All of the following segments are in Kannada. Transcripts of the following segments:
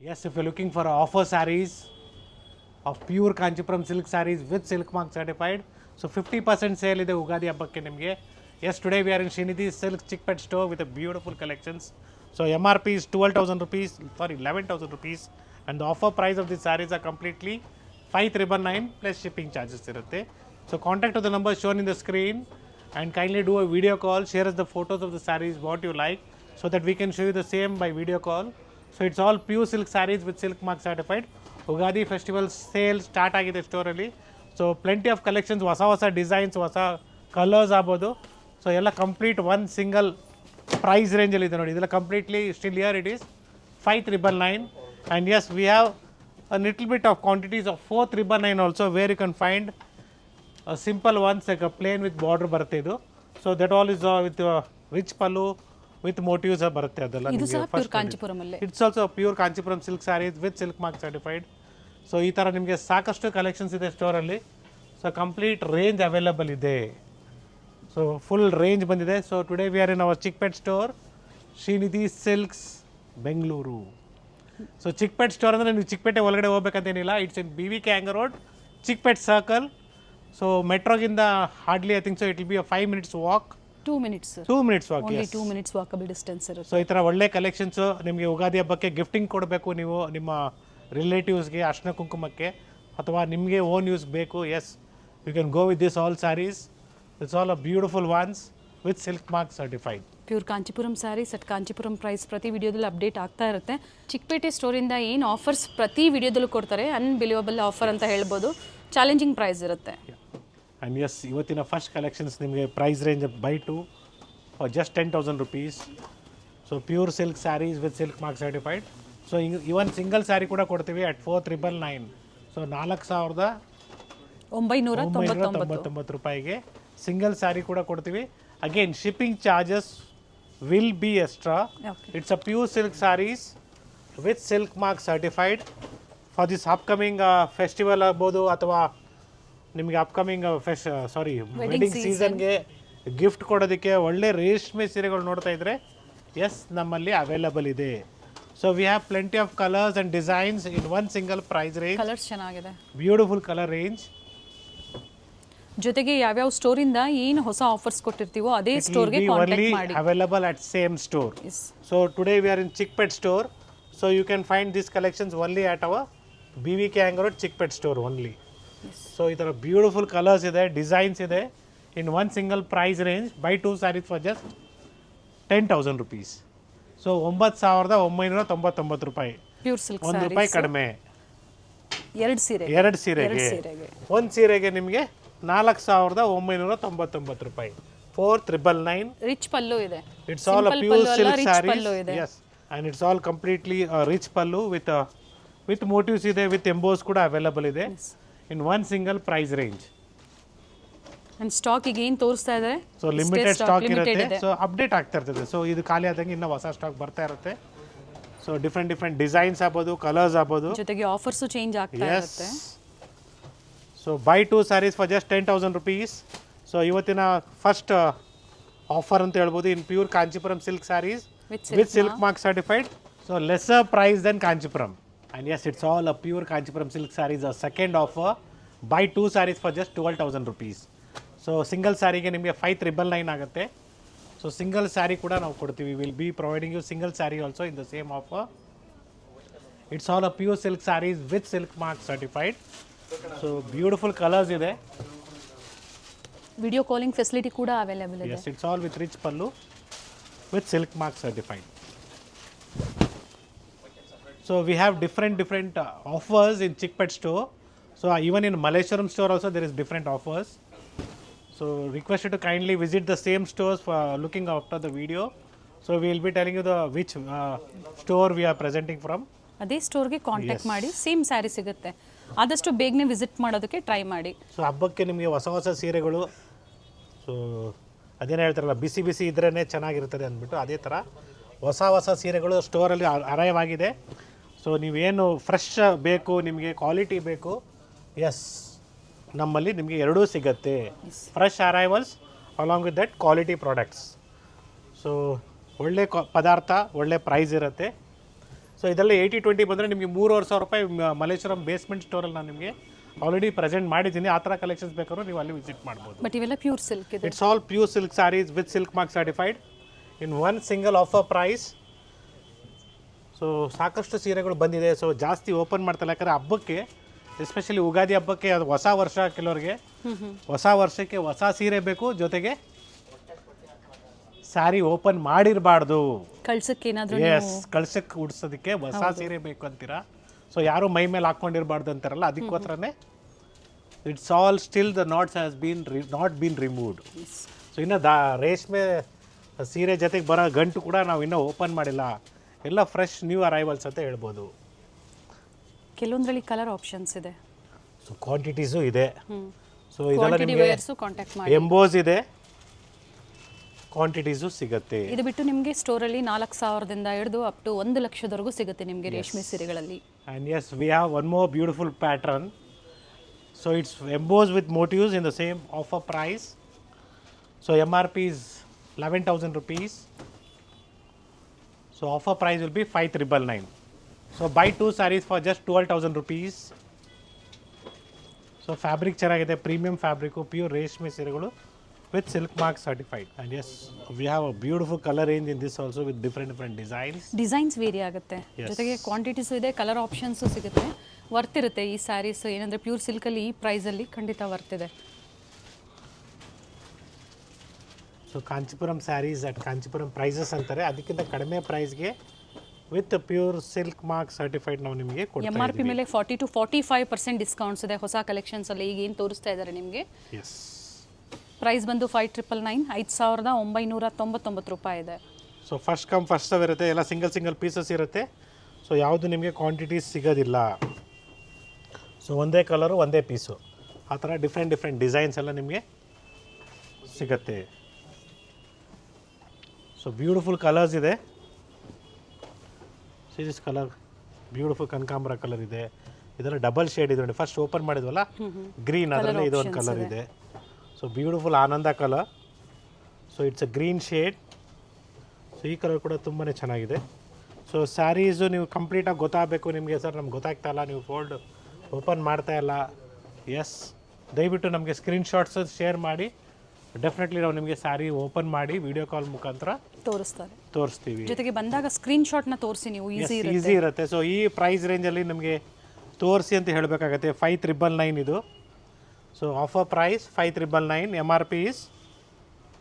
Yes, if you're looking for offer sarees of pure Kanchipuram silk sarees with silk mark certified, so 50% sale ಇದೆ ಉಗಾದಿ ಹಬ್ಬಕ್ಕೆ ನಿಮಗೆ. Yes, today we are in Srinidhi Silk Chickpet store with a beautiful collections. So MRP is 12,000 rupees, sorry 11,000 rupees, and the offer price of these sarees are completely 5,999 plus shipping charges ಇರುತ್ತೆ. So contact to the number shown in the screen and kindly do a video call, share us the photos of the sarees what you like so that we can show you the same by video call. So it's all pure silk sarees with silk mark certified. Ugadi festival sale start ಆಗಿದೆ ಸ್ಟೋರಲ್ಲಿ. ಸೊ ಪ್ಲೆಂಟಿ ಆಫ್ ಕಲೆಕ್ಷನ್ಸ್, ಹೊಸ ಹೊಸ ಡಿಸೈನ್ಸ್, ಹೊಸ ಕಲರ್ಸ್ ಆಗ್ಬೋದು. ಸೊ ಎಲ್ಲ ಕಂಪ್ಲೀಟ್ ಒನ್ ಸಿಂಗಲ್ ಪ್ರೈಸ್ ರೇಂಜಲ್ಲಿ ಇದೆ ನೋಡಿ. ಇದೆಲ್ಲ completely still here it is 5,999 and yes we have a little bit of quantities of 4,999 also where you can find simple ones like a plain with border ಬರುತ್ತೆ ಇದು. So that all is with rich pallu with motifs ಬರುತ್ತೆ ಅದೆಲ್ಲ. It's also pure Kanchipuram silk saris with silk mark certified. So ಈ ಥರ ನಿಮಗೆ ಸಾಕಷ್ಟು ಕಲೆಕ್ಷನ್ಸ್ ಇದೆ ಸ್ಟೋರಲ್ಲಿ. ಸೊ ಕಂಪ್ಲೀಟ್ ರೇಂಜ್ ಅವೈಲಬಲ್ ಇದೆ. ಸೊ ಫುಲ್ ರೇಂಜ್ ಬಂದಿದೆ. So today we are in our Chickpet store, Srinidhi silks Bengaluru. So Chickpet store ಅಂದರೆ ನೀವು ಚಿಕ್ಕಪೇಟೆ ಒಳಗಡೆ ಹೋಗ್ಬೇಕಂತೇನಿಲ್ಲ. It's in BVK Iyengar road, Chickpet circle. So ಮೆಟ್ರೋಗಿಂದ hardly I think so it will be a 5 minutes walk. 2 minutes sir. 2 minutes walk. Only yes. 2 minutes walkable distance sir. So ಈ ಥರ ಒಳ್ಳೆ ಕಲೆಕ್ಷನ್ಸು ನಿಮಗೆ ಉಗಾದಿ ಹಬ್ಬಕ್ಕೆ ಗಿಫ್ಟಿಂಗ್ ಕೊಡಬೇಕು, ನೀವು ನಿಮ್ಮ ರಿಲೇಟಿವ್ಸ್ಗೆ ಅರ್ಶಿನ ಕುಂಕುಮಕ್ಕೆ, ಅಥವಾ ನಿಮಗೆ ಓನ್ ಯೂಸ್ ಬೇಕು. Yes, you can go with this all saris. It's all a beautiful ones with silk mark certified. Pure Kanchipuram saris at Kanchipuram price ಪ್ರತಿ ವಿಡಿಯೋದಲ್ಲಿ ಅಪ್ಡೇಟ್ ಆಗ್ತಾ ಇರುತ್ತೆ. ಚಿಕ್ಕಪೇಟೆ ಸ್ಟೋರಿಂದ ಏನು ಆಫರ್ಸ್ ಪ್ರತಿ ವಿಡಿಯೋದಲ್ಲೂ ಕೊಡ್ತಾರೆ, ಅನ್ಬಿಲಿಯಬಲ್ ಆಫರ್ ಅಂತ ಹೇಳ್ಬೋದು. ಚಾಲೆಂಜಿಂಗ್ ಪ್ರೈಸ್ ಇರುತ್ತೆ. ಆ್ಯಂಡ್ ಎಸ್, ಇವತ್ತಿನ ಫಸ್ಟ್ ಕಲೆಕ್ಷನ್ಸ್ ನಿಮಗೆ price range by to just 10,000 rupees. So pure silk saris with silk mark certified. So even single sari ಕೂಡ ಕೊಡ್ತೀವಿ ಅಟ್ 4,999. ಸೊ 4,999 ರೂಪಾಯಿಗೆ ಸಿಂಗಲ್ ಸ್ಯಾರಿ ಕೂಡ ಕೊಡ್ತೀವಿ. Again shipping charges will be extra. It's a pure silk saris with silk mark certified for this upcoming festival ಆಗ್ಬೋದು, ಅಥವಾ ನಿಮಗೆ ಅಪ್ಕಮಿಂಗ್ ವೆಡ್ಡಿಂಗ್ ಸೀಸನ್ಗೆ ಗಿಫ್ಟ್ ಕೊಡೋದಕ್ಕೆ ಒಳ್ಳೆ ರೇಷ್ಮೆ ಸೀರೆಗಳು ನೋಡ್ತಾ ಇದ್ರೆ ಎಸ್ ನಮ್ಮಲ್ಲಿ ಅವೈಲಬಲ್ ಇದೆ. So we have plenty of colours and designs in one single price range. Colours ಚೆನ್ನಾಗಿದೆ, ಬ್ಯೂಟಿಫುಲ್ ಕಲರ್ ರೇಂಜ್. ಜೊತೆಗೆ ಯಾವ್ಯಾವ ಸ್ಟೋರಿಂದ ಏನು ಹೊಸ ಆಫರ್ಸ್ ಕೊಟ್ಟಿರ್ತೀವೋ ಅದೇ ಸ್ಟೋರ್ಗೆ ಕಾಂಟ್ಯಾಕ್ಟ್ ಮಾಡಿ. Available at same store. So today we are in Chickpet store. So you can find this collections only at our BVK Iyengar road Chickpet store only. So ಈ ಥರ ಬ್ಯೂಟಿಫುಲ್ ಕಲರ್ಸ್ ಇದೆ, ಡಿಸೈನ್ಸ್ ಇದೆ in one single price range. Buy 2 sarees for just 10,000 rupees. So 9,999 ರೂಪಾಯಿ, ಪ್ಯೂರ್ ಸಿಲ್ಕ್ ₹1 ಕಡಿಮೆ. ಎರಡು ಸೀರೆಗೆ ಒಂದು ಸೀರೆಗೆ ನಿಮಗೆ 4,999 ರೂಪಾಯಿ. 4,999. ರಿಚ್ ಪಲ್ಲು ಇದೆ. It's all a pure silk sarees. Yes, and it's all completely rich pallu with motifs ಇದೆ, ವಿತ್ ಎಂಬೋಸ್ ಕೂಡ ಅವೈಲಬಲ್ ಇದೆ in one single price range. And stock ಈಗ ಏನು ತೋರಿಸ್ತಾ ಇದ್ದಾರೆ, ಸೊ ಲಿಮಿಟೆಡ್ ಸ್ಟಾಕ್ ಇರುತ್ತೆ. ಸೊ ಅಪ್ಡೇಟ್ ಆಗ್ತಾ ಇರ್ತದೆ. ಸೊ ಇದು ಖಾಲಿ ಆದಂಗೆ ಇನ್ನೂ ಹೊಸ ಸ್ಟಾಕ್ ಬರ್ತಾ ಇರುತ್ತೆ. ಸೊ ಡಿಫ್ರೆಂಟ್ ಡಿಸೈನ್ಸ್ ಆಗ್ಬೋದು, ಕಲರ್ಸ್ ಆಗ್ಬೋದು, ಜೊತೆಗೆ ಆಫರ್ಸು ಚೇಂಜ್ ಆಗ್ತಾ ಇರುತ್ತೆ. So buy 2 sarees for just 10,000 rupees. So ಇವತ್ತಿನ ಫಸ್ಟ್ ಆಫರ್ ಅಂತ ಹೇಳ್ಬೋದು in pure Kanchipuram silk saris with silk mark certified. So lesser price than Kanchipuram. And yes, it's all a pure Kanchipuram silk sarees. A second offer, buy 2 sarees for just 12,000 rupees. So single saree ge nimge 5,999 ಆಗುತ್ತೆ. So single saree ಕೂಡ ನಾವು ಕೊಡ್ತೀವಿ. We will be providing you single saree also in the same offer. It's all a pure silk sarees with silk mark certified. So beautiful colors ಇದೆ. ವಿಡಿಯೋ ಕಾಲಿಂಗ್ ಫೆಸಿಲಿಟಿ ಕೂಡ ಅವೈಲೇಬಲ್ ಇದೆ. Yes, it's all with rich pallu with silk mark certified. So we have different offers in Chickpet store. So even in Malleshwaram store also there is different offers. So request you to kindly visit the same stores for looking after the video. So we will be telling you the which store we are presenting from. ಅದೇ ಸ್ಟೋರ್ಗೆ ಕಾಂಟ್ಯಾಕ್ಟ್ ಮಾಡಿ, ಸೇಮ್ ಸ್ಯಾರಿ ಸಿಗುತ್ತೆ. ಆದಷ್ಟು ಬೇಗನೆ ವಿಸಿಟ್ ಮಾಡೋದಕ್ಕೆ ಟ್ರೈ ಮಾಡಿ. ಸೊ ಹಬ್ಬಕ್ಕೆ ನಿಮಗೆ ಹೊಸ ಹೊಸ ಸೀರೆಗಳು, ಸೊ ಅದೇನು ಹೇಳ್ತಾರಲ್ಲ ಬಿಸಿ ಬಿಸಿ ಇದ್ರೇ ಚೆನ್ನಾಗಿರ್ತದೆ ಅಂದ್ಬಿಟ್ಟು, ಅದೇ ಥರ ಹೊಸ ಹೊಸ ಸೀರೆಗಳು ಸ್ಟೋರಲ್ಲಿ ಅರೈವ್ ಆಗಿದೆ. ಸೊ ನೀವೇನು ಫ್ರೆಶ್ ಬೇಕು, ನಿಮಗೆ ಕ್ವಾಲಿಟಿ ಬೇಕು, ಎಸ್ ನಮ್ಮಲ್ಲಿ ನಿಮಗೆ ಎರಡೂ ಸಿಗುತ್ತೆ. Fresh arrivals along with that quality products. So ಒಳ್ಳೆ ಪದಾರ್ಥ, ಒಳ್ಳೆ ಪ್ರೈಸ್ ಇರುತ್ತೆ. ಸೊ ಇದೆಲ್ಲ 80-20 ಬಂದರೆ ನಿಮಗೆ 3,500 ರೂಪಾಯಿ ಮಲ್ಲೇಶ್ವರಂ ಬೇಸ್ಮೆಂಟ್ ಸ್ಟೋರಲ್ಲಿ ನಾನು ನಿಮಗೆ ಆಲ್ರೆಡಿ ಪ್ರೆಸೆಂಟ್ ಮಾಡಿದ್ದೀನಿ. ಆ ಥರ ಕಲೆಕ್ಷನ್ಸ್ ಬೇಕಾದ್ರೂ ನೀವು ಅಲ್ಲಿ ವಿಸಿಟ್ ಮಾಡ್ಬೋದು. ಬಟ್ ಇವೆಲ್ಲ ಪ್ಯೂರ್ ಸಿಲ್ಕ್ ಇದೆ. It's all pure silk saris with silk mark certified in one single offer price. So ಸಾಕಷ್ಟು ಸೀರೆಗಳು ಬಂದಿದೆ. ಸೊ ಜಾಸ್ತಿ ಓಪನ್ ಮಾಡ್ತಾರೆ, ಯಾಕಂದರೆ ಹಬ್ಬಕ್ಕೆ, ಎಸ್ಪೆಷಲಿ ಯುಗಾದಿ ಹಬ್ಬಕ್ಕೆ, ಅದು ಹೊಸ ವರ್ಷ ಕೆಲವರಿಗೆ ಹೊಸ ವರ್ಷಕ್ಕೆ ಹೊಸ ಸೀರೆ ಬೇಕು, ಜೊತೆಗೆ ಸ್ಯಾರಿ ಓಪನ್ ಮಾಡಿರಬಾರ್ದು. ಕಳ್ಸಕ್ಕೆ ಏನಾದರೂ ಎಸ್, ಕಳ್ಸಕ್ಕೆ ಉಡ್ಸೋದಕ್ಕೆ ಹೊಸ ಸೀರೆ ಬೇಕು ಅಂತೀರಾ. ಸೊ ಯಾರು ಮೈ ಮೇಲೆ ಹಾಕ್ಕೊಂಡಿರಬಾರ್ದು ಅಂತಾರಲ್ಲ, ಅದಕ್ಕೋಸ್ಕರನೇ it's all still the knots has not been removed. So ಇನ್ನು ರೇಷ್ಮೆ ಸೀರೆ ಜೊತೆಗೆ ಬರೋ ಗಂಟು ಕೂಡ ನಾವು ಇನ್ನೂ ಓಪನ್ ಮಾಡಿಲ್ಲ. ಎಲ್ಲ ಫ್ರೆಶ್ ನ್ಯೂ ಅರೈವಲ್ಸ್ ಅಂತ ಹೇಳ್ಬೋದು. ಕೆಲವೊಂದರಲ್ಲಿ ಕಲರ್ ಆಪ್ಷನ್ಸ್ ಇದೆ. ಸೊ ಕ್ವಾಂಟಿಟೀಸು ಇದೆ. ಸೊ ಇದೆಲ್ಲ ನಿಮಗೆ ಕಾಂಟ್ಯಾಕ್ಟ್ ಮಾಡಿ. ಎಂಬೋಸ್ ಇದೆ, ಕ್ವಾಂಟಿಟೀಸು ಸಿಗುತ್ತೆ. ಇದು ಬಿಟ್ಟು ನಿಮಗೆ ಸ್ಟೋರಲ್ಲಿ 4,000ದಿಂದ ಹಿಡಿದು ಅಪ್ ಟು 1 ಲಕ್ಷದವರೆಗೂ ಸಿಗುತ್ತೆ ನಿಮಗೆ ರೇಷ್ಮೆ ಸೀರೆಗಳಲ್ಲಿ. And yes, we have one more beautiful pattern. So it's embossed with motifs in the same offer price. So MRP is 11,000 rupees. So offer price will be 5,999. So buy 2 sarees for just 12,000 rupees. So fabric ಚೆನ್ನಾಗಿದೆ, ಪ್ರೀಮಿಯಂ ಫ್ಯಾಬ್ರಿಕ್ಕು, ಪ್ಯೂರ್ ರೇಷ್ಮೆ ಸೀರೆಗಳು with silk mark certified. And yes, we have a beautiful color range in this also with different designs. Designs vary ಆಗುತ್ತೆ, ಜೊತೆಗೆ ಕ್ವಾಂಟಿಟೀಸು ಇದೆ, ಕಲರ್ ಆಪ್ಷನ್ಸು ಸಿಗುತ್ತೆ. ವರ್ತ್ ಇರುತ್ತೆ ಈ ಸ್ಯಾರೀಸ್. ಏನಂದರೆ ಪ್ಯೂರ್ ಸಿಲ್ಕಲ್ಲಿ ಈ ಪ್ರೈಸಲ್ಲಿ ಖಂಡಿತ ವರ್ತ್ ಇದೆ. So Kanchipuram sarees at Kanchipuram prices ಅಂತಾರೆ, ಅದಕ್ಕಿಂತ ಕಡಿಮೆ ಪ್ರೈಸ್ಗೆ with pure silk mark certified ನಾವು ನಿಮಗೆ ಕೊಡ್ತಾ ಇದ್ದೀವಿ. MRP ಮೇಲೆ 40 to 45% ಡಿಸ್ಕೌಂಟ್ಸ್ ಇದೆ ಹೊಸ ಕಲೆಕ್ಷನ್ಸಲ್ಲಿ. ಈಗ ಏನು ತೋರಿಸ್ತಾ ಇದ್ದಾರೆ ನಿಮಗೆ. ಎಸ್, ಪ್ರೈಸ್ ಬಂದು 5,999, 5,999 ರೂಪಾಯಿ ಇದೆ. So first come first serve ಇರುತ್ತೆ, ಎಲ್ಲ ಸಿಂಗಲ್ ಪೀಸಸ್ ಇರುತ್ತೆ. ಸೊ ಯಾವುದು ನಿಮಗೆ ಕ್ವಾಂಟಿಟೀಸ್ ಸಿಗೋದಿಲ್ಲ. ಸೊ ಒಂದೇ ಕಲರು ಒಂದೇ ಪೀಸು, ಆ ಥರ ಡಿಫ್ರೆಂಟ್ ಡಿಸೈನ್ಸ್ ಎಲ್ಲ ನಿಮಗೆ ಸಿಗುತ್ತೆ. ಸೊ ಬ್ಯೂಟಿಫುಲ್ ಕಲರ್ಸ್ ಇದೆ. ಸೀರೀಸ್ ಕಲರ್ ಬ್ಯೂಟಿಫುಲ್ ಕನಕಾಂಬರ ಕಲರ್ ಇದೆ. ಇದೆಲ್ಲ ಡಬಲ್ ಶೇಡ್ ಇದೆ ನೋಡಿ. ಫಸ್ಟ್ ಓಪನ್ ಮಾಡಿದ್ವಲ್ಲ ಗ್ರೀನ್, ಅದರಲ್ಲಿ ಇದೊಂದು ಕಲರ್ ಇದೆ. ಸೊ ಬ್ಯೂಟಿಫುಲ್ ಆನಂದ colour. So it's a green shade. So ಈ ಕಲರ್ ಕೂಡ ತುಂಬಾ ಚೆನ್ನಾಗಿದೆ. ಸೊ ಸ್ಯಾರೀಸು ನೀವು ಕಂಪ್ಲೀಟಾಗಿ ಗೊತ್ತಾಗಬೇಕು ನಿಮಗೆ. ಸರ್ ನಮ್ಗೆ ಗೊತ್ತಾಗ್ತಾ ಇಲ್ಲ, ನೀವು ಫೋಲ್ಡ್ ಓಪನ್ ಮಾಡ್ತಾ ಇಲ್ಲ. ಎಸ್, ದಯವಿಟ್ಟು ನಮಗೆ ಸ್ಕ್ರೀನ್ಶಾಟ್ಸ್ ಶೇರ್ ಮಾಡಿ. ಡೆಫಿನೆಟ್ಲಿ ನಾವು ನಿಮಗೆ ಸ್ಯಾರಿ ಓಪನ್ ಮಾಡಿ ವಿಡಿಯೋ ಕಾಲ್ ಮುಖಾಂತರ ತೋರಿಸ್ತೀವಿ. ಜೊತೆಗೆ ಬಂದಾಗ ಸ್ಕ್ರೀನ್ಶಾಟ್ನ ತೋರಿಸಿ, ನೀವು ಈಸಿ ಇರುತ್ತೆ. ಸೊ ಈ ಪ್ರೈಸ್ ರೇಂಜಲ್ಲಿ ನಮಗೆ ತೋರಿಸಿ ಅಂತ ಹೇಳಬೇಕಾಗತ್ತೆ. 5,999 ಇದು. So offer price 5,999, MRP is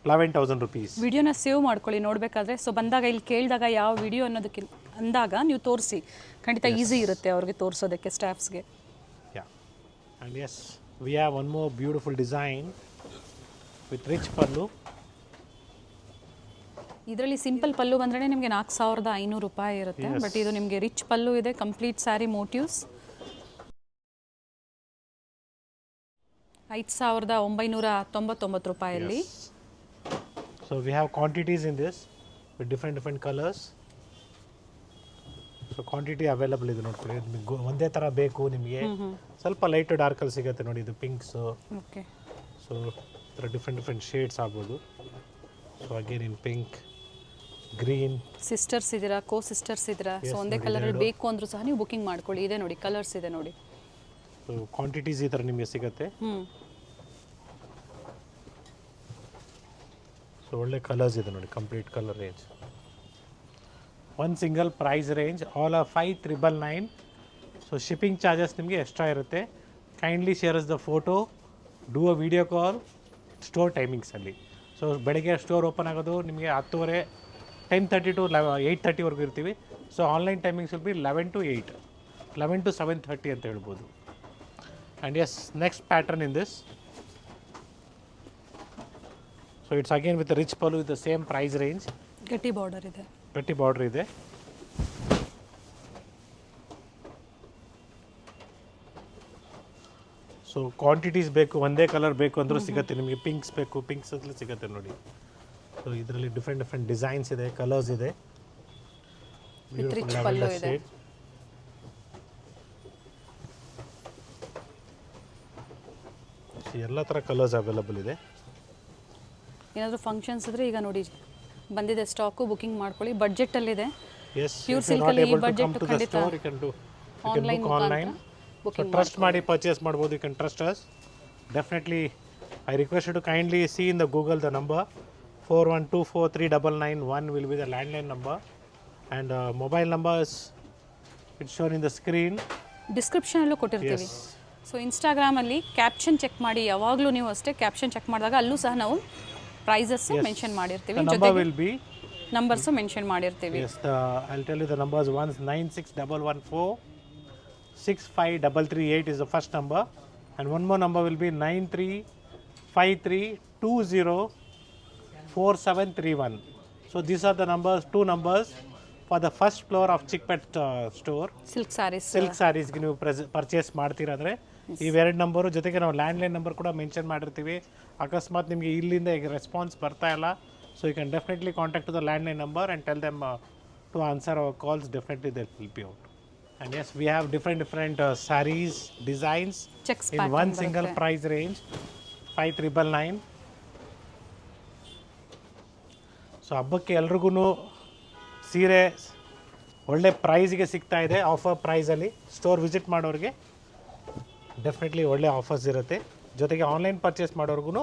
11,000 rupees. ವಿಡಿಯೋನ ಸೇವ್ ಮಾಡ್ಕೊಳ್ಳಿ ನೋಡಬೇಕಾದ್ರೆ. ಸೊ ಬಂದಾಗ ಇಲ್ಲಿ ಕೇಳಿದಾಗ ಯಾವ ವಿಡಿಯೋ ಅನ್ನೋದಕ್ಕೆ ಅಂದಾಗ ನೀವು ತೋರಿಸಿ, ಖಂಡಿತ ಈಸಿ ಇರುತ್ತೆ ಅವ್ರಿಗೆ ತೋರಿಸೋದಕ್ಕೆ, ಸ್ಟಾಫ್ಸ್ಗೆ. Yeah, and yes, we have one more beautiful design with rich pallu. ಇದರಲ್ಲಿ ಸಿಂಪಲ್ ಪಲ್ಲು ಬಂದ್ರೆ ನಿಮಗೆ 4,500 ರೂಪಾಯಿ ಇರುತ್ತೆ. ಬಟ್ ಇದು ನಿಮಗೆ ರಿಚ್ ಪಲ್ಲು ಇದೆ, ಕಂಪ್ಲೀಟ್ ಸ್ಯಾರಿ ಮೋಟಿವ್ಸ್. 5,999 ರೂಪಾಯಲ್ಲಿ. So we have quantities in this with different colours. So quantity available ಇದೆ ನೋಡ್ಕೊಳ್ಳಿ. ನಿಮಗೆ ಒಂದೇ ಥರ ಬೇಕು ನಿಮಗೆ, ಸ್ವಲ್ಪ ಲೈಟ್ ಡಾರ್ಕಲ್ಲಿ ಸಿಗುತ್ತೆ ನೋಡಿ. ಇದು ಪಿಂಕ್ಸು. ಓಕೆ. ಸೊ ಈ ಥರ ಡಿಫ್ರೆಂಟ್ ಶೇಡ್ಸ್ ಆಗ್ಬೋದು. So again in pink, green. Sisters ಇದ್ದೀರಾ, ಕೋ ಸಿಸ್ಟರ್ಸ್ ಇದ್ದೀರಾ, ಸೊ ಒಂದೇ ಕಲರಲ್ಲಿ ಬೇಕು ಅಂದರೂ ಸಹ ನೀವು ಬುಕಿಂಗ್ ಮಾಡ್ಕೊಳ್ಳಿ. ಇದೆ ನೋಡಿ, ಕಲರ್ಸ್ ಇದೆ ನೋಡಿ. ಸೊ ಕ್ವಾಂಟಿಟೀಸ್ ಈ ಥರ ನಿಮಗೆ ಸಿಗುತ್ತೆ. ಸೊ ಒಳ್ಳೆ ಕಲರ್ಸ್ ಇದೆ ನೋಡಿ, complete colour range. One single price range, all are 5,999. So shipping charges ನಿಮಗೆ ಎಕ್ಸ್ಟ್ರಾ ಇರುತ್ತೆ. Kindly share the photo, do a video call store ಟೈಮಿಂಗ್ಸಲ್ಲಿ. ಸೊ ಬೆಳಗ್ಗೆ ಸ್ಟೋರ್ ಓಪನ್ ಆಗೋದು ನಿಮಗೆ 10:30, 10:30 to 8:30ವರೆಗೂ ಇರ್ತೀವಿ. So online timings will be 11 to 8, 11 to 7:30 ಅಂತ ಹೇಳ್ಬೋದು. And yes, next pattern in this. So it's again with rich pallu with the same price range. ಗಟ್ಟಿ ಬಾರ್ಡರ್ ಇದೆ. ಗಟ್ಟಿ ಬಾರ್ಡರ್ ಇದೆ. ಸೊ ಕ್ವಾಂಟಿಟೀಸ್ ಬೇಕು, ಒಂದೇ ಕಲರ್ ಬೇಕು ಅಂದರೂ ಸಿಗುತ್ತೆ ನಿಮಗೆ. ಪಿಂಕ್ಸ್ ಬೇಕು, ಪಿಂಕ್ಸ್ ಅಲ್ಲಿ ಸಿಗುತ್ತೆ ನೋಡಿ. ಸೊ ಇದರಲ್ಲಿ ಡಿಫ್ರೆಂಟ್ ಡಿಸೈನ್ಸ್ ಇದೆ, ಕಲರ್ಸ್ ಇದೆ. ಎಲ್ಲ ಥರ ಕಲರ್ಸ್ ಅವೈಲಬಲ್ ಇದೆ. ಏನಾದರೂ ಫಂಕ್ಷನ್ಸ್ ಇದ್ರೆ ಈಗ ನೋಡಿ ಬಂದಿದೆ ಸ್ಟಾಕು, ಬುಕಿಂಗ್ ಮಾಡ್ಕೊಳ್ಳಿ. ಬಡ್ಜೆಟಲ್ಲಿದೆ. Yes, Pure if you're silk not ಅಲ್ಲಿ ಈ able to budget come to the ಖಂಡಿತ store, you can Online book online. So booking trust ಮಾಡಿ purchase ಮಾಡ್ಬೋದು. You can trust us. Definitely, I request you to kindly see in the Google the number 41243991 will be the landline number, and mobile number is it's shown in the screen. ಡಿಸ್ಕ್ರಿಪ್ಷನಲ್ಲೂ ಕೊಟ್ಟಿರ್ತೀವಿ. ಸೊ ಇನ್ಸ್ಟಾಗ್ರಾಮಲ್ಲಿ ಕ್ಯಾಪ್ಷನ್ ಚೆಕ್ ಮಾಡಿ, ಯಾವಾಗಲೂ ನೀವು ಅಷ್ಟೇ ಕ್ಯಾಪ್ಷನ್ ಚೆಕ್ ಮಾಡಿದಾಗ ಅಲ್ಲೂ ಸಹ ನಾವು ಪ್ರೈಸಸ್ಸು ಮೆನ್ಷನ್ ಮಾಡಿರ್ತೀವಿ, The number ಜೊತೆಗೆ will be ನಂಬರ್ಸು ಮೆನ್ಷನ್ ಮಾಡಿರ್ತೀವಿ. yes. I'll tell you the numbers. 19611 65338 is the first number, and one more number will be 9353204731. So these are the numbers, two numbers for the first floor of Chickpet store. Silk sarees silk ಸ್ಯಾರೀಸ್ಗೆ ನೀವು ಪರ್ಚೇಸ್ ಮಾಡ್ತೀರಾದ್ರೆ ಇವೆರಡು ನಂಬರು ಜೊತೆಗೆ ನಾವು ಲ್ಯಾಂಡ್ಲೈನ್ ನಂಬರ್ ಕೂಡ ಮೆನ್ಷನ್ ಮಾಡಿರ್ತೀವಿ. ಅಕಸ್ಮಾತ್ ನಿಮಗೆ ಇಲ್ಲಿಂದ ಈಗ ರೆಸ್ಪಾನ್ಸ್ ಬರ್ತಾ ಇಲ್ಲ, so you can definitely contact to the landline number and tell them to answer our calls. Definitely they will help you out. And yes, we have different sarees designs checks in one single price range 5999. So ಹಬ್ಬಕ್ಕೆ ಎಲ್ರಿಗೂ ಸೀರೆ ಒಳ್ಳೆ ಪ್ರೈಸ್ಗೆ ಸಿಗ್ತಾ ಇದೆ, ಆಫರ್ ಪ್ರೈಸಲ್ಲಿ. ಸ್ಟೋರ್ ವಿಸಿಟ್ ಮಾಡೋರಿಗೆ ಡೆಫಿನೆಟ್ಲಿ ಒಳ್ಳೆ ಆಫರ್ಸ್ ಇರುತ್ತೆ, ಜೊತೆಗೆ ಆನ್ಲೈನ್ ಪರ್ಚೇಸ್ ಮಾಡೋರ್ಗು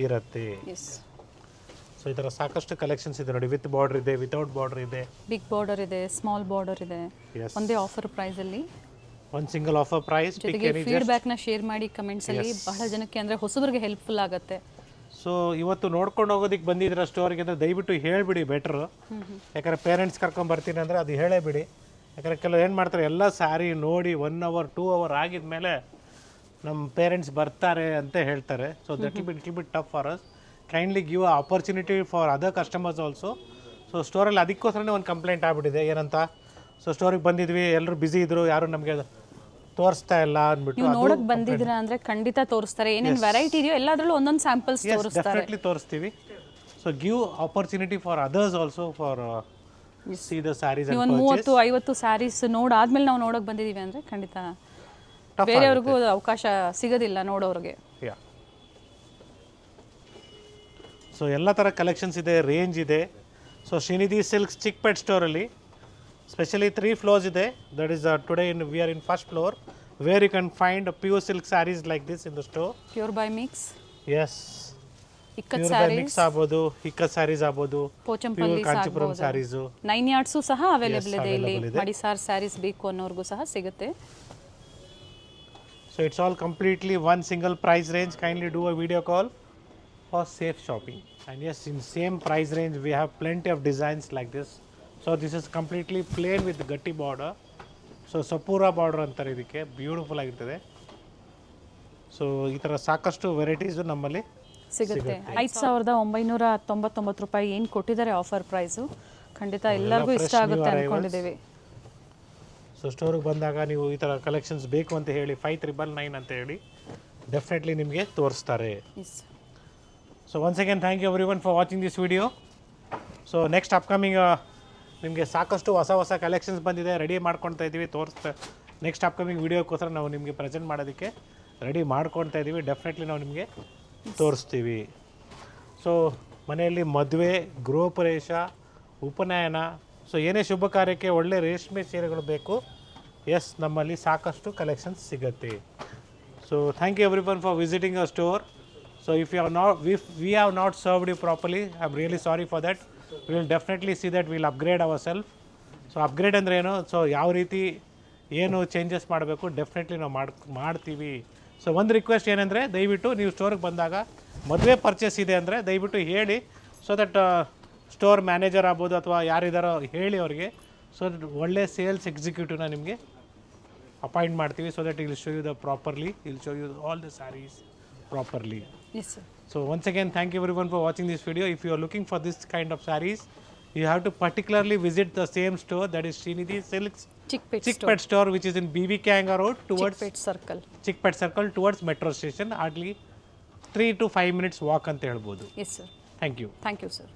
ಇರುತ್ತೆ. ಸೊ ಈ ಥರ ಸಾಕಷ್ಟು ಕಲೆಕ್ಷನ್ಸ್ ಇದೆ ನೋಡಿ. ವಿತ್ ಬಾರ್ಡರ್ ಇದೆ, ವಿತೌಟ್ ಬಾರ್ಡರ್ ಇದೆ, ಬಿಗ್ ಬಾರ್ಡರ್ ಇದೆ, ಸ್ಮಾಲ್ ಬಾರ್ಡರ್ ಇದೆ, ಒಂದೇ ಆಫರ್ ಪ್ರೈಸಲ್ಲಿ. One single offer price. ಜೊತೆಗೆ ಫೀಡ್ಬ್ಯಾಕ್ನ ಶೇರ್ ಮಾಡಿ ಕಮೆಂಟ್ಸಲ್ಲಿ, ಬಹಳ ಜನಕ್ಕೆ ಅಂದರೆ ಹೊಸಬರಿಗೆ ಹೆಲ್ಪ್ಫುಲ್ ಆಗುತ್ತೆ. ಸೊ ಇವತ್ತು ನೋಡ್ಕೊಂಡು ಹೋಗೋದಕ್ಕೆ ಬಂದಿದ್ದೀರ ಸ್ಟೋರ್ಗೆ ಅಂದರೆ ದಯವಿಟ್ಟು ಹೇಳಿಬಿಡಿ ಬೆಟ್ರು. ಯಾಕಂದರೆ ಪೇರೆಂಟ್ಸ್ ಕರ್ಕೊಂಡು ಬರ್ತೀನಿ ಅಂದರೆ ಅದು ಹೇಳೇ ಬಿಡಿ. ಯಾಕಂದರೆ ಕೆಲವು ಏನು ಮಾಡ್ತಾರೆ, ಎಲ್ಲ ಸ್ಯಾರಿ ನೋಡಿ 1 hour 2 hour ಆಗಿದ ಮೇಲೆ ನಮ್ಮ ಪೇರೆಂಟ್ಸ್ ಬರ್ತಾರೆ ಅಂತ ಹೇಳ್ತಾರೆ. So that will be tough for us. Kindly give a opportunity for other customers also. So ಸ್ಟೋರಲ್ಲಿ ಅದಕ್ಕೋಸ್ಕರನೇ ಒಂದು ಕಂಪ್ಲೇಂಟ್ ಆಗ್ಬಿಟ್ಟಿದೆ. ಏನಂತ, ಸೊ ಸ್ಟೋರಿಗೆ ಬಂದಿದ್ವಿ, ಎಲ್ಲರೂ ಬ್ಯುಸಿ ಇದ್ದರು, ಯಾರು ನಮಗೆ ತೋರಿಸ್ತಾ ಇಲ್ಲ ಅಂದ್ಬಿಟ್ಟು. ನೀವು ನೋಡಕ್ ಬಂದಿದ್ದೀರಾ ಅಂದ್ರೆ ಖಂಡಿತ ತೋರಿಸ್ತಾರೆ. ಏನೇನು ವೆರೈಟಿ ಇದೆಯೋ ಎಲ್ಲದರಲ್ಲೂ ಒಂದೊಂದು ಸ್ಯಾಂಪಲ್ಸ್ ತೋರಿಸ್ತಾರೆ. ಡೆಫಿನೆಟ್ಲಿ ತೋರಿಸ್ತೀವಿ. So give opportunity for others also for see the sarees. ಒಂದು 30-50 ಸ್ಯಾರೀಸ್ ನೋಡಾದ್ಮೇಲೆ ನಾವು ನೋಡಕ್ ಬಂದಿದ್ದೀವಿ ಅಂದ್ರೆ ಖಂಡಿತ ಬೇರೆಯವ್ರಿಗೂ ಅವಕಾಶ ಸಿಗೋದಿಲ್ಲ ನೋಡೋರಿಗೆ. ಸೊ ಎಲ್ಲ ಥರ ಕಲೆಕ್ಷನ್ಸ್ ಇದೆ, ರೇಂಜ್ ಇದೆ. ಸೊ ಶ್ರೀನಿಧಿ ಸಿಲ್ಕ್ಸ್ ಚಿಕ್ಪೇಟ್ ಸ್ಟೋರಲ್ಲಿ ಸ್ಪೆಷಲಿ 3 floors ಇದೆ. That is today we are in first floor where you can find pure silk sarees like this in the store. Pure by mix, yes, ikat pure by mix ಆಗ್ಬೋದು, ಇಕ್ಕತ್ ಸ್ಯಾರೀಸ್ ಆಗ್ಬೋದು, ಪೋಚಂಪಲ್ಲಿ ಕಾಂಚಿಪುರಂ ಸ್ಯಾರೀಸು, 9 yards ಸಹ ಅವೈಲೇಬಲ್ ಇದೆ ಇಲ್ಲಿ. ಮಡಿಸಾರ್ ಸ್ಯಾರೀಸ್ ಬೇಕು ಅನ್ನೋರ್ಗೂ ಸಹ ಸಿಗುತ್ತೆ. So it's all completely one single price range. Kindly do a video call for safe shopping. And yes, in same price range we have plenty of designs like this. So this is completely plain with gatti border. So sapura border anತಾರೆ ಇದಕ್ಕೆ, ಬ್ಯೂಟಿಫುಲ್ ಆಗಿರ್ತದೆ. ಸೊ ಈ ಥರ ಸಾಕಷ್ಟು ವೆರೈಟೀಸು ನಮ್ಮಲ್ಲಿ ಸಿಗುತ್ತೆ. 5,999 ರೂಪಾಯಿ ಏನು ಕೊಟ್ಟಿದ್ದಾರೆ ಆಫರ್ ಪ್ರೈಸು, ಖಂಡಿತ ಎಲ್ಲರಿಗೂ ಇಷ್ಟ ಆಗುತ್ತೆ ಅಂದ್ಕೊಂಡಿದ್ದೀವಿ. ಸೊ ಸ್ಟೋರಿಗೆ ಬಂದಾಗ ನೀವು ಈ ಥರ ಕಲೆಕ್ಷನ್ಸ್ ಬೇಕು ಅಂತ ಹೇಳಿ 5999 ಅಂತ ಹೇಳಿ ಡೆಫಿನೆಟ್ಲಿ ನಿಮಗೆ ತೋರಿಸ್ತಾರೆ. So once again thank you everyone for watching this video. So next upcoming ನಿಮಗೆ ಸಾಕಷ್ಟು ಹೊಸ ಕಲೆಕ್ಷನ್ಸ್ ಬಂದಿದೆ, ರೆಡಿ ಮಾಡ್ಕೊಳ್ತಾ ಇದ್ದೀವಿ, ನೆಕ್ಸ್ಟ್ ಅಪ್ಕಮಿಂಗ್ ವಿಡಿಯೋಕ್ಕೋಸ್ಕರ ನಾವು ನಿಮಗೆ ಪ್ರೆಸೆಂಟ್ ಮಾಡೋದಕ್ಕೆ ರೆಡಿ ಮಾಡ್ಕೊಳ್ತಾ ಇದ್ದೀವಿ. ಡೆಫಿನೆಟ್ಲಿ ನಾವು ನಿಮಗೆ ತೋರಿಸ್ತೀವಿ. ಸೊ ಮನೆಯಲ್ಲಿ ಮದುವೆ, ಗೃಹಪ್ರವೇಶ, ಉಪನಯನ, ಸೊ ಏನೇ ಶುಭ ಕಾರ್ಯಕ್ಕೆ ಒಳ್ಳೆ ರೇಷ್ಮೆ ಸೀರೆಗಳು ಬೇಕು, ಎಸ್, ನಮ್ಮಲ್ಲಿ ಸಾಕಷ್ಟು ಕಲೆಕ್ಷನ್ಸ್ ಸಿಗುತ್ತೆ. So thank you everyone for visiting our store. So if we have not served you properly, I am really sorry for that. We will definitely see that will upgrade ourself. So upgrade ಅಂದರೆ ಏನು, ಸೊ ಯಾವ ರೀತಿ ಏನು ಚೇಂಜಸ್ ಮಾಡಬೇಕು ಡೆಫಿನೆಟ್ಲಿ ನಾವು ಮಾಡ್ತೀವಿ. ಸೊ ಒಂದು ರಿಕ್ವೆಸ್ಟ್ ಏನಂದರೆ, ದಯವಿಟ್ಟು ನೀವು ಸ್ಟೋರಿಗೆ ಬಂದಾಗ ಮದುವೆ ಪರ್ಚೇಸ್ ಇದೆ ಅಂದರೆ ದಯವಿಟ್ಟು ಹೇಳಿ, ಸೊ ದಟ್ ಸ್ಟೋರ್ ಮ್ಯಾನೇಜರ್ ಆಗ್ಬೋದು ಅಥವಾ ಯಾರಿದ್ದಾರೋ ಹೇಳಿ ಅವರಿಗೆ, ಸೊ ದಟ್ ಒಳ್ಳೆ ಸೇಲ್ಸ್ ಎಕ್ಸಿಕ್ಯೂಟಿವ್ನ ನಿಮಗೆ ಅಪಾಯಿಂಟ್ ಮಾಡ್ತೀವಿ. So that will show you the properly, will show you all the sarees properly. So once again, thank you everyone for watching this video. If you are looking for this kind of sarees, you have to particularly visit the same store, that is Srinidhi Silks Chickpet store, which is in BV Kanga Road towards Chickpet Circle towards Metro Station. Hardly 3 to 5 minutes walk ante helbodu. Yes sir. Thank you. Thank you sir.